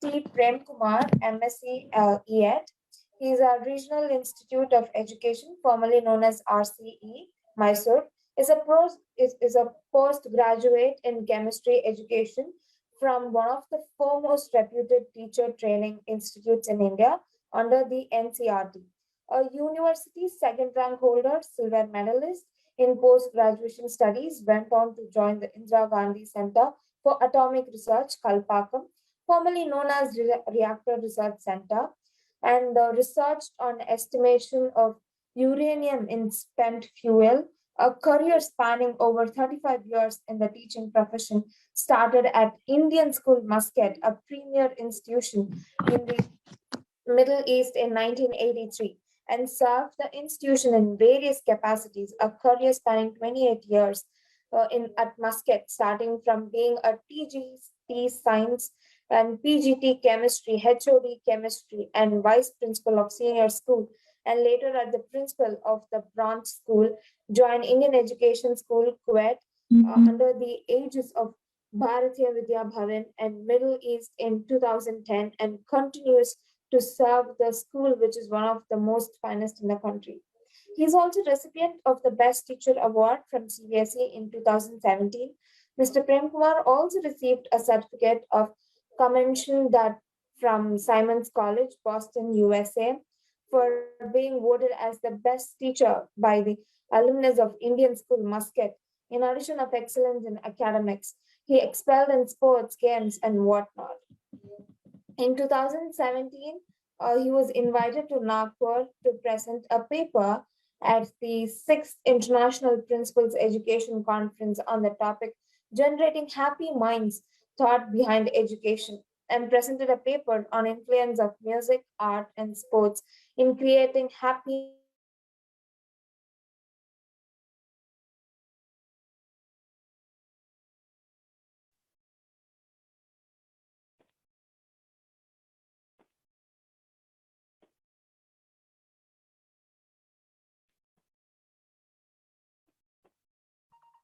T. Premkumar, MSc EAT. He is a Regional Institute of Education, formerly known as RCE, Mysore, is a postgraduate in chemistry education from one of the foremost reputed teacher training institutes in India under the NCRT. A university second rank holder, silver medalist in post graduation studies, went on to join the Indira Gandhi Center for Atomic Research, Kalpakam, formerly known as Reactor Research Center, and researched on estimation of uranium in spent fuel. A career spanning over 35 years in the teaching profession started at Indian School Muscat, a premier institution in the Middle East in 1983, and served the institution in various capacities, a career spanning 28 years at Muscat, starting from being a TGT Science and PGT Chemistry, HOD Chemistry, and Vice Principal of Senior School, and later at the Principal of the Branch School, joined Indian Education School, Kuwait, under the aegis of Bharatiya Vidya Bhavan and Middle East in 2010, and continues to serve the school, which is one of the most finest in the country. He is also recipient of the Best Teacher Award from CBSE in 2017. Mr. Prem Kumar also received a certificate of commendation that from Simon's College, Boston, USA, for being voted as the best teacher by the alumnus of Indian School Muscat. In addition of excellence in academics, he excelled in sports, games, and whatnot. In 2017, he was invited to Nagpur to present a paper at the 6th International Principals Education Conference on the topic Generating Happy Minds, Thought Behind Education, and presented a paper on influence of music, art, and sports in creating happy minds and fostering positive attitudes. He is also the founder of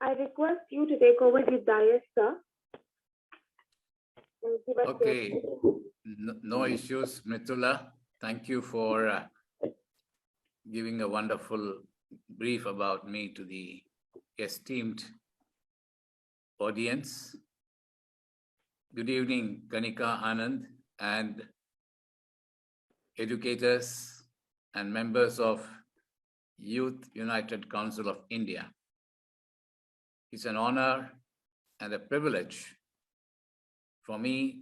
I request you to take over the dais, sir. Okay, no issues, Mithula. Thank you for giving a wonderful brief about me to the esteemed audience. Good evening, Kanika Anand and educators and members of Youth United Council of India. It's an honor and a privilege for me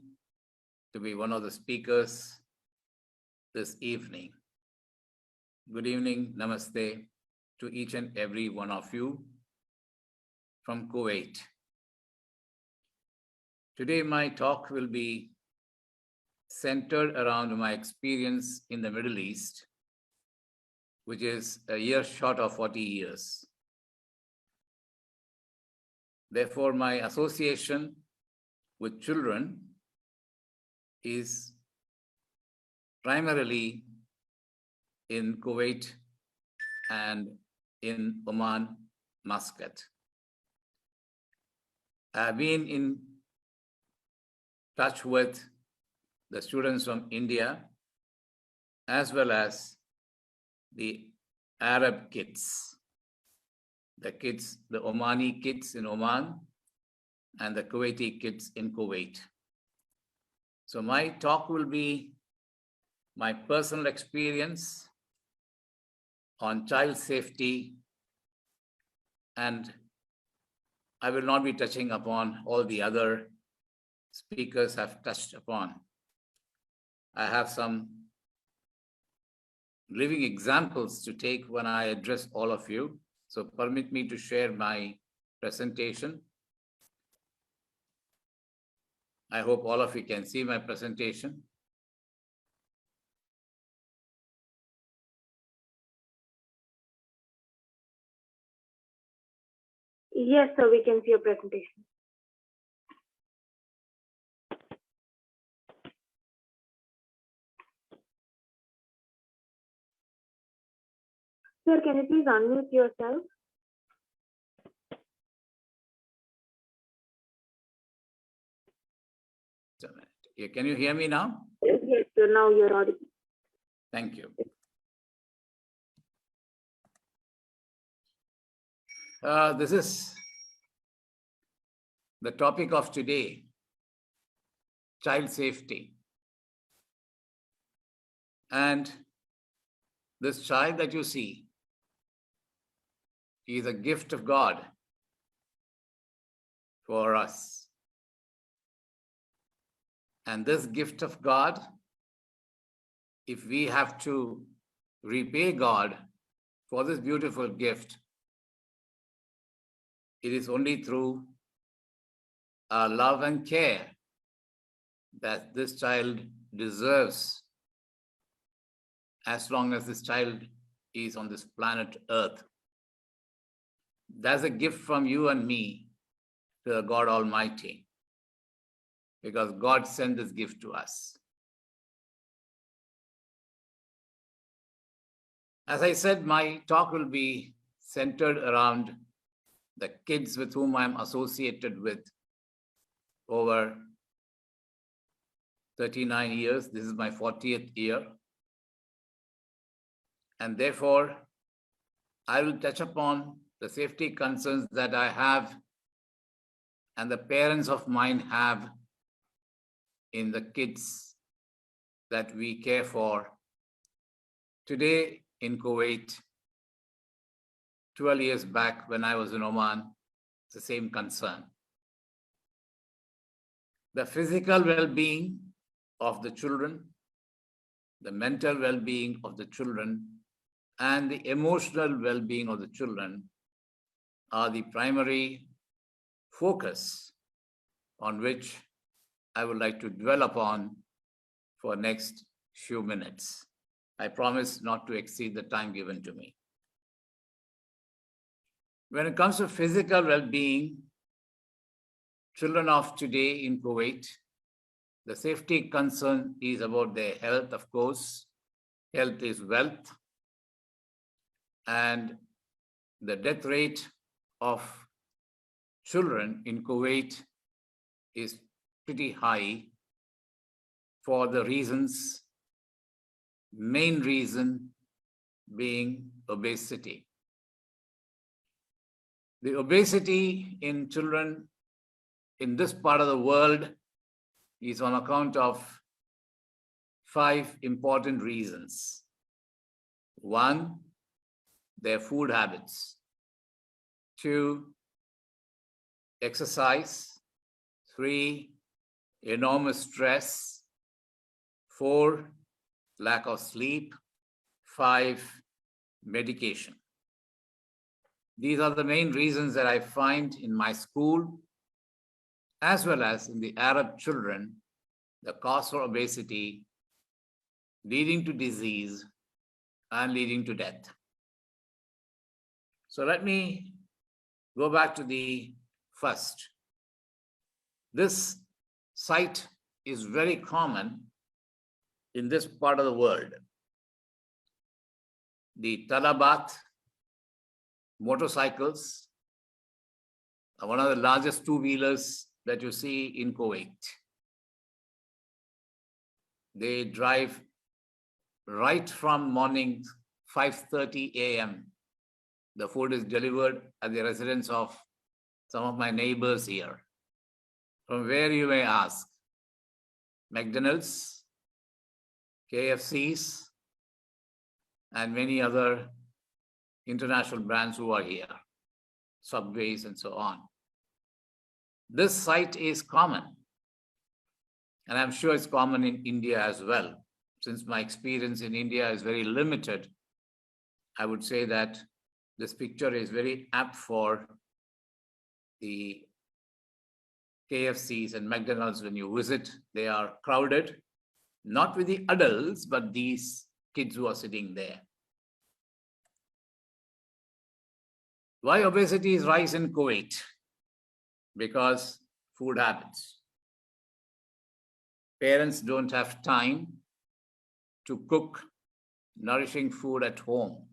to be one of the speakers this evening. Good evening, namaste to each and every one of you from Kuwait. Today, my talk will be centered around my experience in the Middle East, which is a year short of 40 years. Therefore, my association with children is primarily in Kuwait and in Oman, Muscat. I've been in touch with the students from India as well as the Arab kids, the Omani kids in Oman and the Kuwaiti kids in Kuwait. So my talk will be my personal experience on child safety, and I will not be touching upon all the other speakers have touched upon. I have some living examples to take when I address all of you. So permit me to share my presentation. I hope all of you can see my presentation. Yes, sir, we can see your presentation. Sir, can you please unmute yourself? Yeah, can you hear me now? Yes, sir. Now you're audible. Thank you. This is the topic of today, child safety. And this child that you see is a gift of God for us. And this gift of God, if we have to repay God for this beautiful gift, it is only through our love and care that this child deserves, as long as this child is on this planet Earth. That's a gift from you and me to the God Almighty, because God sent this gift to us. As I said, my talk will be centered around the kids with whom I'm associated with over 39 years. This is my 40th year. And therefore, I will touch upon the safety concerns that I have and the parents of mine have in the kids that we care for. Today in Kuwait, 12 years back when I was in Oman, it's the same concern. The physical well-being of the children, the mental well-being of the children, and the emotional well-being of the children are the primary focus on which I would like to dwell upon for next few minutes. I promise not to exceed the time given to me. When it comes to physical well-being, children of today in Kuwait, the safety concern is about their health, of course. Health is wealth. And the death rate of children in Kuwait is pretty high for the reasons, main reason being obesity. The obesity in children in this part of the world is on account of 5 important reasons. 1, their food habits. 2, exercise. 3, enormous stress. 4, lack of sleep. 5, medication. These are the main reasons that I find in my school, as well as in the Arab children, the cause for obesity, leading to disease and leading to death. So let me go back to the first. This sight is very common in this part of the world. The Talabat motorcycles are one of the largest two-wheelers that you see in Kuwait. They drive right from morning 5:30 a.m. The food is delivered at the residence of some of my neighbors here. From where, you may ask? McDonald's, KFCs, and many other international brands who are here, Subways and so on. This sight is common, and I'm sure it's common in India as well. Since my experience in India is very limited, I would say that this picture is very apt for the KFCs and McDonald's. When you visit, they are crowded, not with the adults, but these kids who are sitting there. Why obesity is rise in Kuwait? Because food habits. Parents don't have time to cook nourishing food at home.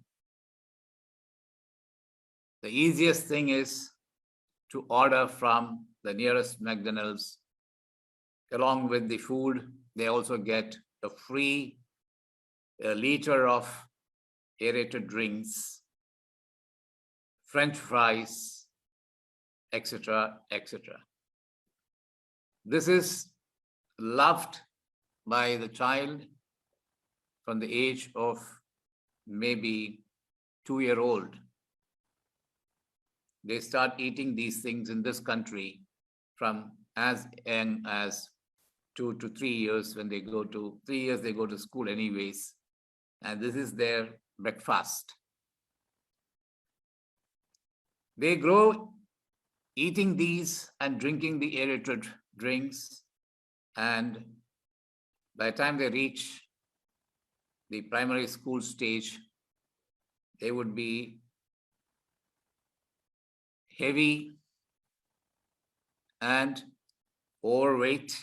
The easiest thing is to order from the nearest McDonald's. Along with the food, they also get a free liter of aerated drinks, French fries, etc., etc. This is loved by the child from the age of maybe 2-year-old. They start eating these things in this country from as young as 2 to 3 years. When they go to 3 years, they go to school anyways. And this is their breakfast. They grow eating these and drinking the aerated drinks. And by the time they reach the primary school stage, they would be heavy and overweight.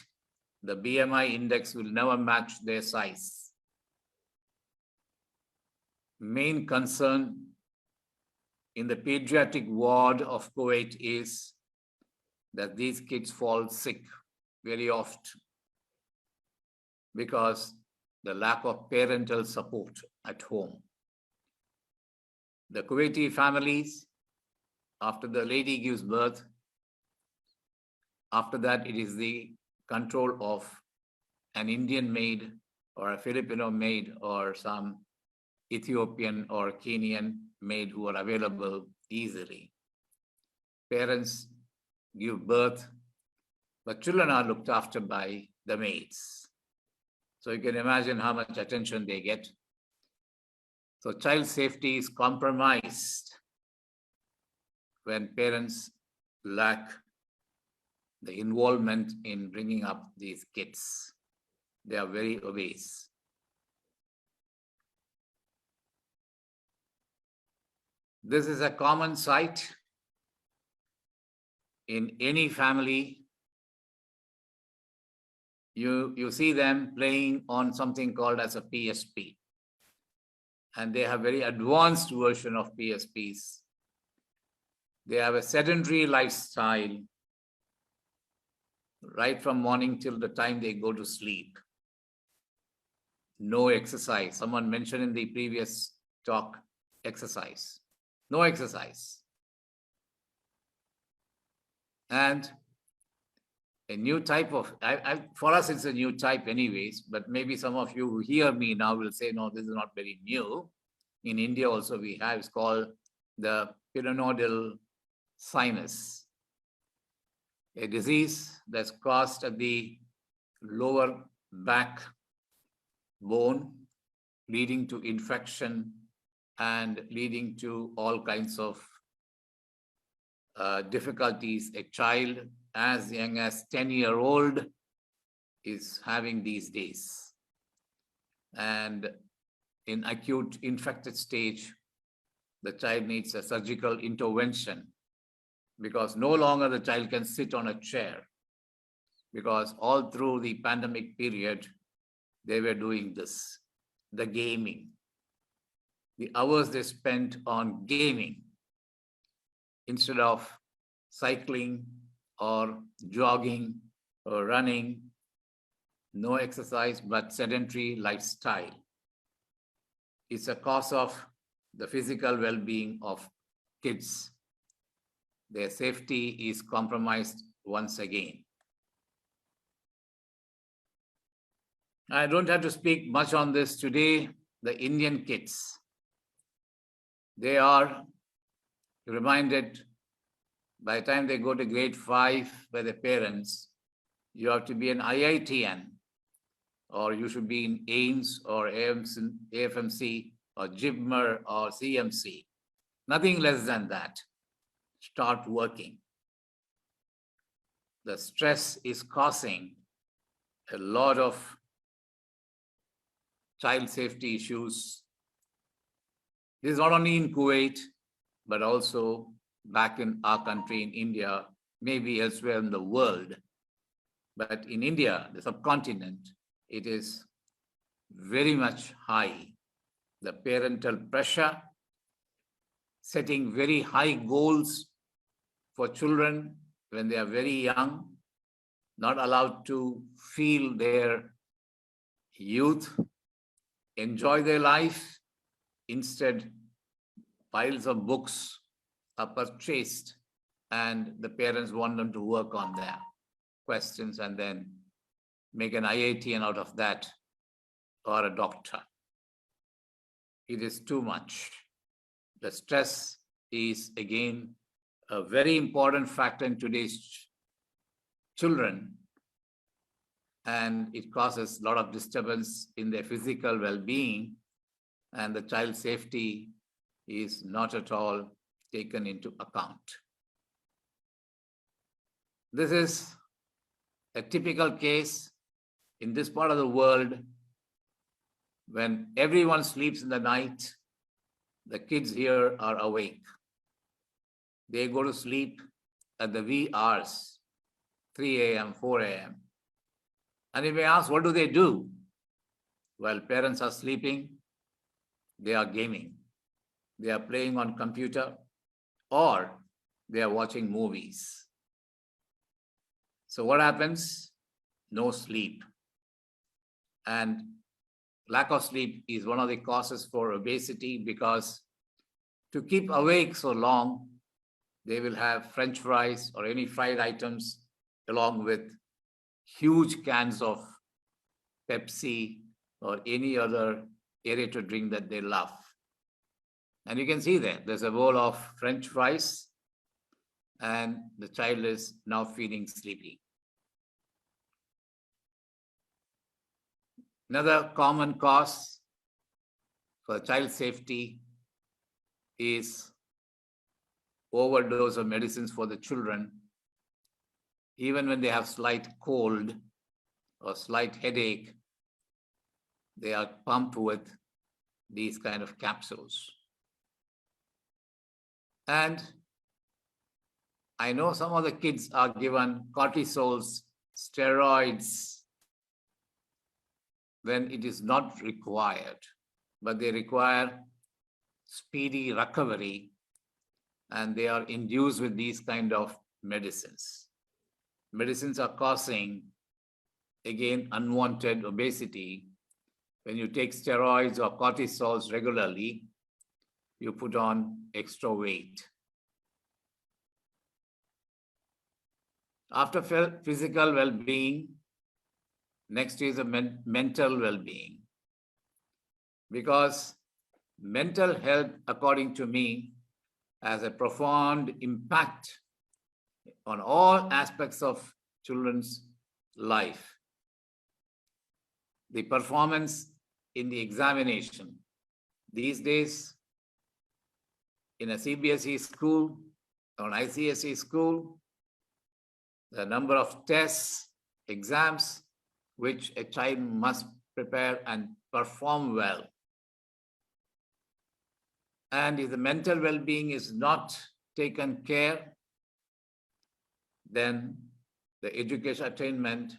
The BMI index will never match their size. Main concern in the pediatric ward of Kuwait is that these kids fall sick very often because the lack of parental support at home. The Kuwaiti families, after the lady gives birth, after that it is the control of an Indian maid or a Filipino maid or some Ethiopian or Kenyan maid who are available easily. Parents give birth, but children are looked after by the maids. So you can imagine how much attention they get. So child safety is compromised when parents lack the involvement in bringing up these kids. They are very obese. This is a common sight in any family. You see them playing on something called as a PSP. And they have very advanced version of PSPs. They have a sedentary lifestyle right from morning till the time they go to sleep. No exercise. Someone mentioned in the previous talk, exercise. No exercise. And a new type of, for us it's a new type anyways, but maybe some of you who hear me now will say, no, this is not very new. In India also we have, it's called the pyramidal sinus, a disease that's caused at the lower back bone, leading to infection and leading to all kinds of difficulties. A child as young as 10-year-old is having these days. And in acute infected stage, the child needs a surgical intervention because no longer the child can sit on a chair, because all through the pandemic period, they were doing this, the gaming. The hours they spent on gaming instead of cycling or jogging or running, no exercise, but sedentary lifestyle. It's a cause of the physical well-being of kids. Their safety is compromised once again. I don't have to speak much on this today. The Indian kids, they are reminded by the time they go to grade 5 by their parents, you have to be an IITN, or you should be in AIMS or AFMC or JIBMER or CMC. Nothing less than that. Start working. The stress is causing a lot of child safety issues. This is not only in Kuwait, but also back in our country, in India, maybe elsewhere in the world. But in India, the subcontinent, it is very much high. The parental pressure setting very high goals for children when they are very young, not allowed to feel their youth, enjoy their life. Instead, piles of books are purchased and the parents want them to work on their questions and then make an IITian out of that or a doctor. It is too much. The stress is again a very important factor in today's children, and it causes a lot of disturbance in their physical well-being, and the child safety is not at all taken into account. This is a typical case in this part of the world. When everyone sleeps in the night, the kids here are awake. They go to sleep at the wee hours, 3 a.m., 4 a.m. And you may ask, what do they do? While parents are sleeping, they are gaming. They are playing on computer or they are watching movies. So what happens? No sleep. And lack of sleep is one of the causes for obesity, because to keep awake so long, they will have French fries or any fried items along with huge cans of Pepsi or any other aerated drink that they love. And you can see there's a bowl of French fries and the child is now feeling sleepy. Another common cause for child safety is overdose of medicines for the children. Even when they have slight cold or slight headache, they are pumped with these kind of capsules. And I know some of the kids are given cortisols, steroids, when it is not required, but they require speedy recovery and they are induced with these kind of medicines. Medicines are causing, again, unwanted obesity. When you take steroids or cortisols regularly, you put on extra weight. After physical well-being, next is a mental well-being. Because mental health, according to me, has a profound impact on all aspects of children's life. The performance in the examination. These days, in a CBSE school or an ICSE school, the number of tests, exams, which a child must prepare and perform well. And if the mental well-being is not taken care, then the education attainment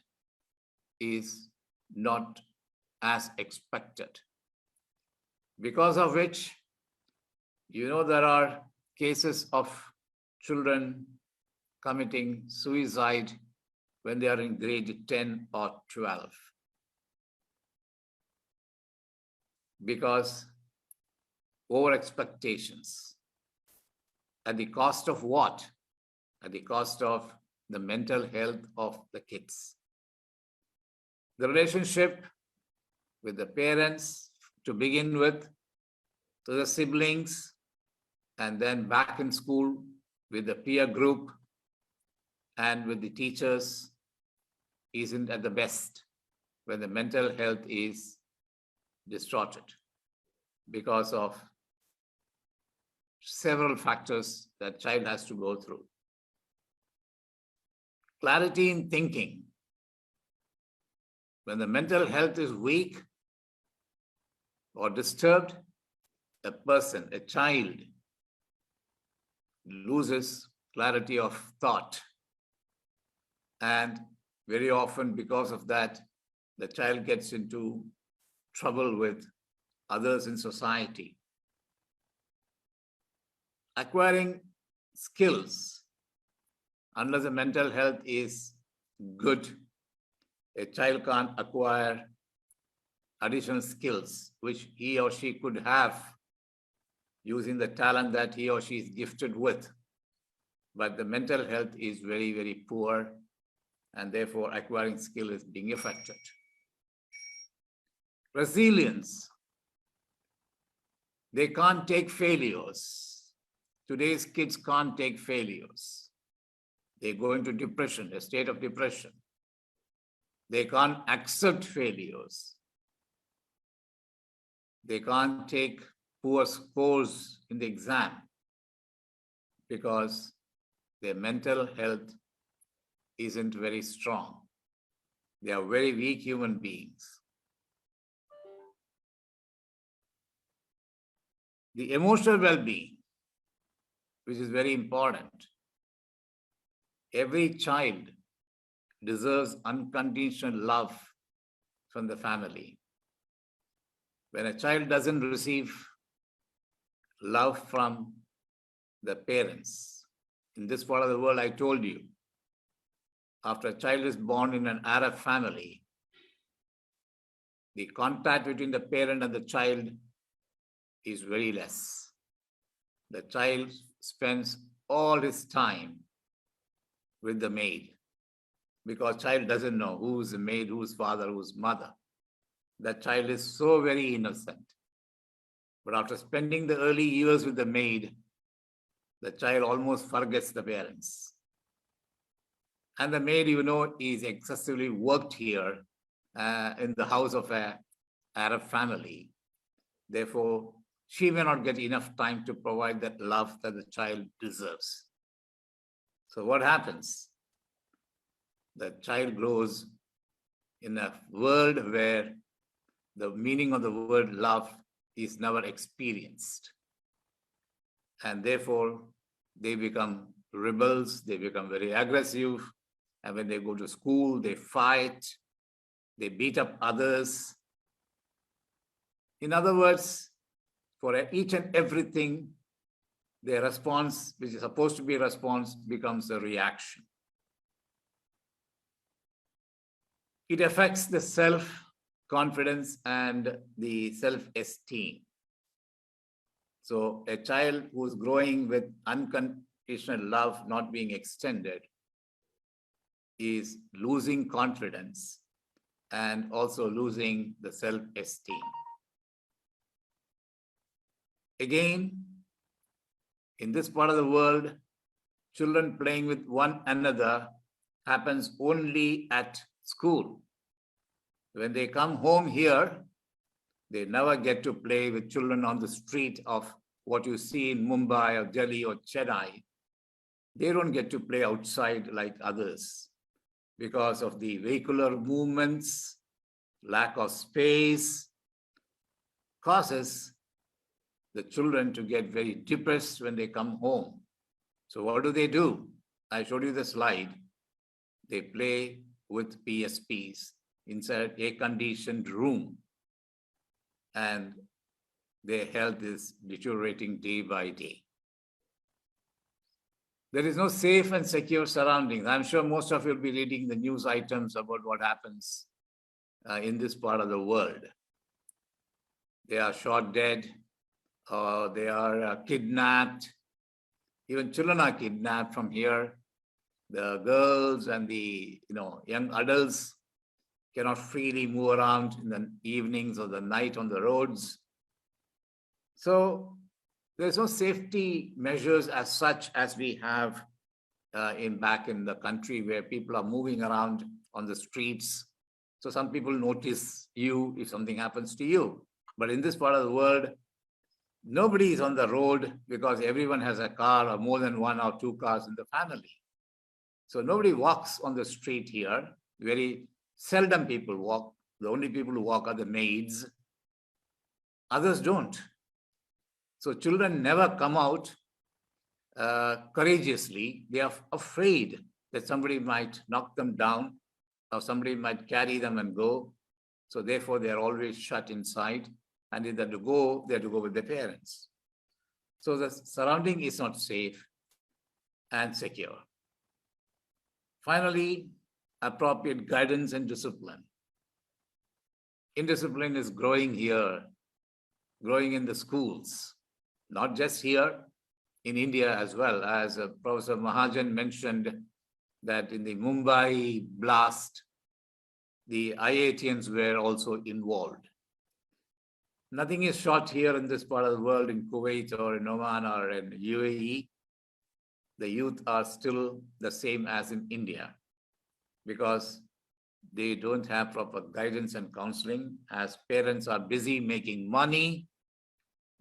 is not as expected. Because of which, there are cases of children committing suicide when they are in grade 10 or 12. Because over expectations. At the cost of what? At the cost of the mental health of the kids. The relationship with the parents to begin with, to the siblings, and then back in school with the peer group and with the teachers isn't at the best when the mental health is distorted because of several factors that child has to go through. Clarity in thinking. When the mental health is weak or disturbed, a person, a child, loses clarity of thought. And very often because of that, the child gets into trouble with others in society. acquiring skills, unless the mental health is good, a child can't acquire additional skills which he or she could have using the talent that he or she is gifted with. But the mental health is very, very poor, and therefore acquiring skill is being affected. Resilience. They can't take failures. Today's kids can't take failures. They go into depression, a state of depression. They can't accept failures. They can't take poor scores in the exam because their mental health isn't very strong. They are very weak human beings. The emotional well-being, which is very important. Every child deserves unconditional love from the family. When a child doesn't receive love from the parents, in this part of the world, I told you, after a child is born in an Arab family, the contact between the parent and the child is very less. The child spends all his time with the maid because child doesn't know who's the maid, who's father, who's mother. That child is so very innocent. But after spending the early years with the maid, the child almost forgets the parents. And the maid, is excessively worked here in the house of an Arab family. Therefore, she may not get enough time to provide that love that the child deserves. So what happens? The child grows in a world where the meaning of the word love is never experienced. And therefore, they become rebels, they become very aggressive. And when they go to school, they fight, they beat up others. In other words, for each and everything, their response, which is supposed to be a response, becomes a reaction. It affects the self-confidence and the self-esteem. So a child who's growing with unconditional love not being extended is losing confidence and also losing the self-esteem. Again, in this part of the world, children playing with one another happens only at school. When they come home here, they never get to play with children on the street of what you see in Mumbai or Delhi or Chennai. They don't get to play outside like others because of the vehicular movements, lack of space, causes the children to get very depressed when they come home. So what do? I showed you the slide. They play with PSPs inside a air-conditioned room, and their health is deteriorating day by day. There is no safe and secure surroundings. I'm sure most of you will be reading the news items about what happens in this part of the world. They are shot dead, or they are kidnapped. Even children are kidnapped from here. The girls and the young adults cannot freely move around in the evenings or the night on the roads. So there's no safety measures as such as we have back in the country where people are moving around on the streets. So some people notice you if something happens to you. But in this part of the world, nobody is on the road because everyone has a car or more than one or two cars in the family. So nobody walks on the street here. Very seldom people walk. The only people who walk are the maids. Others don't. So children never come out courageously. They are afraid that somebody might knock them down or somebody might carry them and go. So therefore, they are always shut inside. And if they have to go with their parents. So the surrounding is not safe and secure. Finally, appropriate guidance and discipline. Indiscipline is growing here, growing in the schools, not just here, in India as well. As Professor Mahajan mentioned, that in the Mumbai blast, the IITians were also involved. Nothing is short here in this part of the world, in Kuwait or in Oman or in UAE. The youth are still the same as in India because they don't have proper guidance and counseling, as parents are busy making money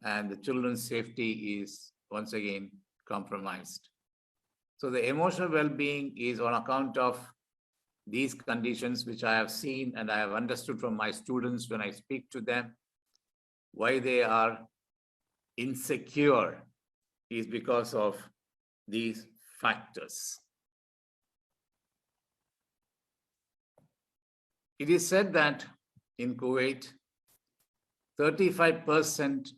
and the children's safety is once again compromised. So the emotional well-being is on account of these conditions, which I have seen and I have understood from my students when I speak to them. Why they are insecure is because of these factors. It is said that in Kuwait, 35%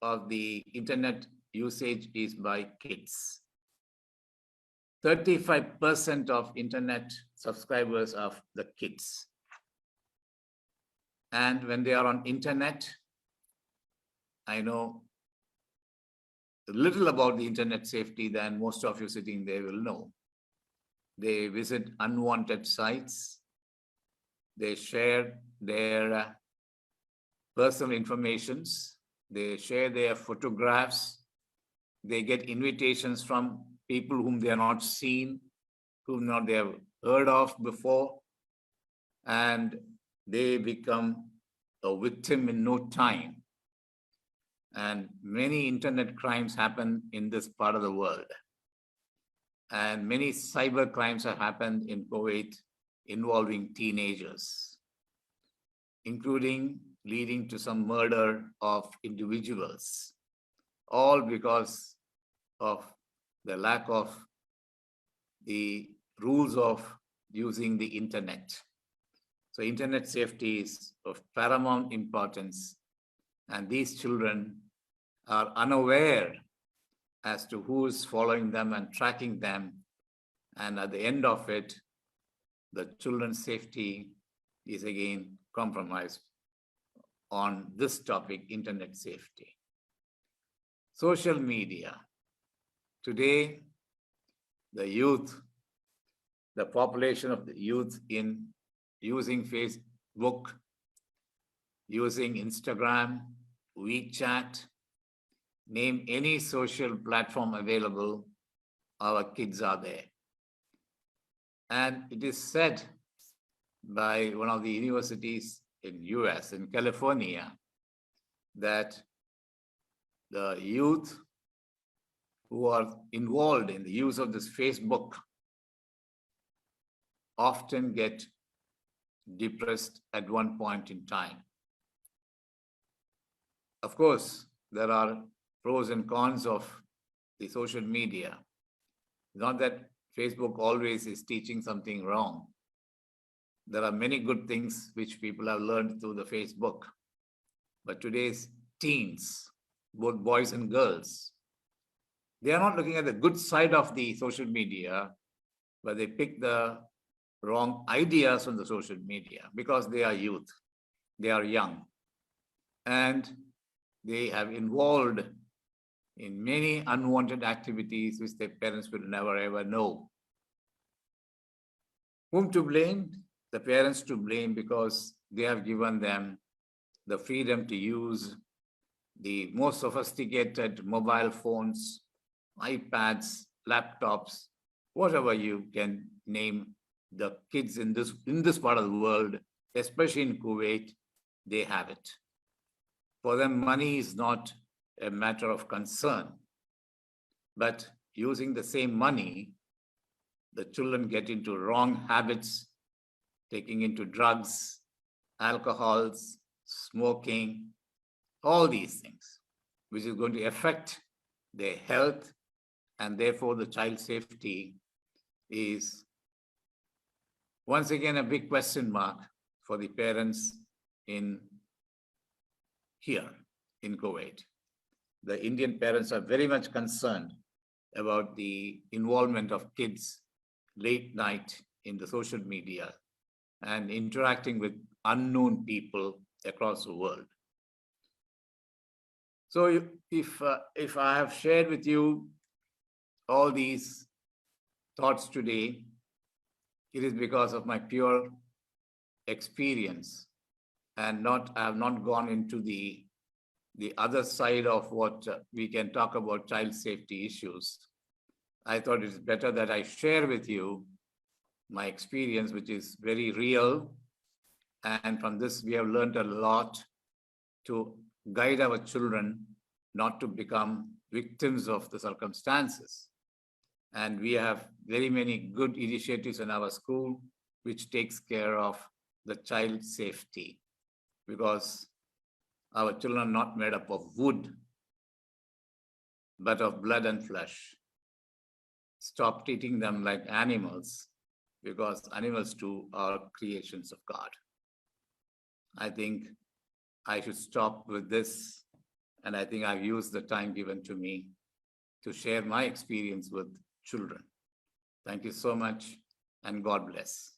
of the internet usage is by kids. 35% of internet subscribers are the kids. And when they are on internet, I know a little about the internet safety than most of you sitting there will know. They visit unwanted sites. They share their personal informations. They share their photographs. They get invitations from people whom they are not seen, whom not they have heard of before, and they become a victim in no time. And many internet crimes happen in this part of the world. And many cyber crimes have happened in Kuwait involving teenagers, including leading to some murder of individuals, all because of the lack of the rules of using the internet. So internet safety is of paramount importance, and these children are unaware as to who is following them and tracking them. And at the end of it, the children's safety is again compromised on this topic, internet safety. Social media. Today, the youth, the population of the youth in using Facebook, using Instagram, WeChat, name any social platform available, our kids are there. And it is said by one of the universities in US, in California, that the youth who are involved in the use of this Facebook often get depressed at one point in time. Of course, there are pros and cons of the social media. Not that Facebook always is teaching something wrong. There are many good things which people have learned through the Facebook. But today's teens, both boys and girls, they are not looking at the good side of the social media, but they pick the wrong ideas from the social media because they are youth, they are young, and they have involved in many unwanted activities which their parents will never ever know. Whom to blame? The parents to blame, because they have given them the freedom to use the most sophisticated mobile phones, iPads, laptops, whatever you can name. The kids in this part of the world, especially in Kuwait, they have it. For them, money is not a matter of concern. But using the same money, the children get into wrong habits, taking into drugs, alcohols, smoking, all these things, which is going to affect their health, and therefore the child safety is once again a big question mark for the parents in here in Kuwait. the Indian parents are very much concerned about the involvement of kids late night in the social media and interacting with unknown people across the world. So if I have shared with you all these thoughts today, it is because of my pure experience and I have not gone into the other side of what we can talk about child safety issues. I thought it's better that I share with you my experience, which is very real. And from this, we have learned a lot to guide our children not to become victims of the circumstances. And we have very many good initiatives in our school, which takes care of the child safety, because our children are not made up of wood, but of blood and flesh. Stop treating them like animals, because animals too are creations of God. I think I should stop with this, and I think I've used the time given to me to share my experience with children. Thank you so much, and God bless.